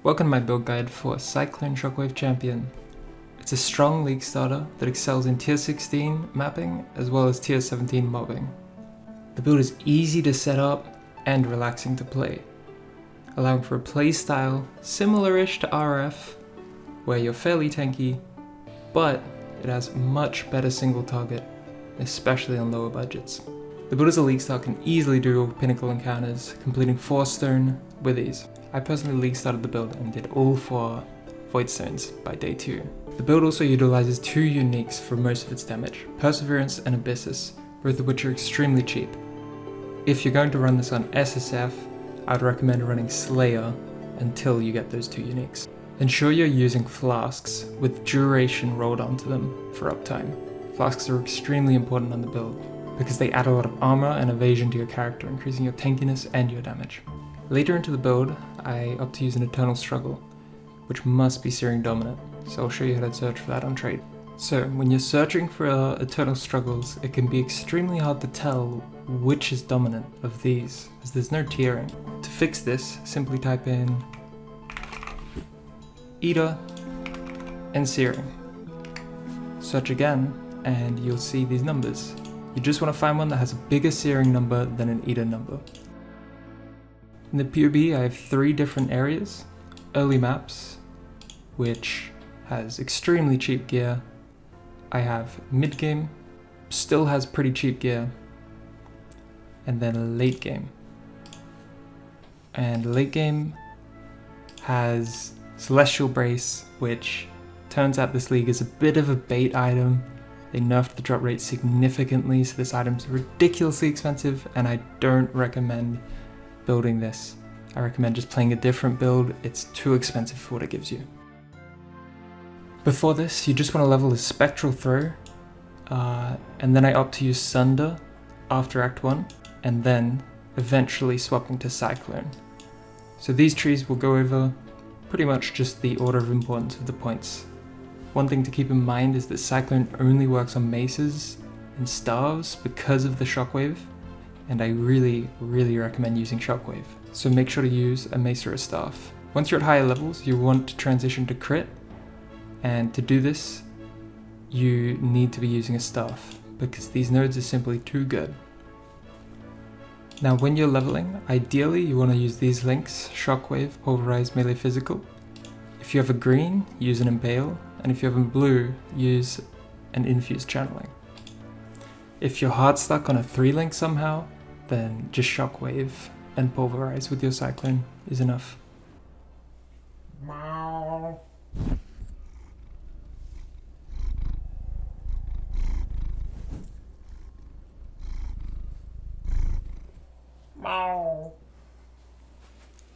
Welcome to my build guide for Cyclone Shockwave Champion. It's a strong League starter that excels in tier 16 mapping as well as tier 17 mobbing. The build is easy to set up and relaxing to play, allowing for a playstyle similar-ish to RF, where you're fairly tanky, but it has much better single target, especially on lower budgets. The build as a Leaguestart can easily do pinnacle encounters, completing 4 stone with ease. I personally League started the build and did all 4 Void Stones by day 2. The build also utilizes 2 uniques for most of its damage, Perseverance and Abyssus, both of which are extremely cheap. If you're going to run this on SSF, I'd recommend running Slayer until you get those 2 uniques. Ensure you're using flasks with duration rolled onto them for uptime. Flasks are extremely important on the build because they add a lot of armor and evasion to your character, increasing your tankiness and your damage. Later into the build, I opt to use an Eternal Struggle, which must be Searing Dominant, so I'll show you how to search for that on trade. So, when you're searching for Eternal Struggles, it can be extremely hard to tell which is dominant of these, as there's no tiering. To fix this, simply type in Eater and Searing. Search again, and you'll see these numbers. You just want to find one that has a bigger Searing number than an Eater number. In the POB, I have 3 different areas. Early maps, which has extremely cheap gear. I have mid game, still has pretty cheap gear. And then late game. And late game has Celestial Brace, which turns out this league is a bit of a bait item. They nerfed the drop rate significantly, so this item's ridiculously expensive, and I don't recommend building this. I recommend just playing a different build. It's too expensive for what it gives you. Before this, you just want to level the Spectral Throw, and then I opt to use Sunder after Act 1, and then eventually swapping to Cyclone. So these trees will go over pretty much just the order of importance of the points. One thing to keep in mind is that Cyclone only works on maces and staves because of the Shockwave, and I really recommend using Shockwave. So make sure to use a mace or a staff. Once you're at higher levels, you want to transition to crit, and to do this, you need to be using a staff, because these nodes are simply too good. Now when you're leveling, ideally you want to use these links: Shockwave, Pulverize, Melee Physical. If you have a green, use an Impale, and if you have a blue, use an Infused Channeling. If you're hard stuck on a 3 link somehow, then just Shockwave and Pulverize with your Cyclone is enough.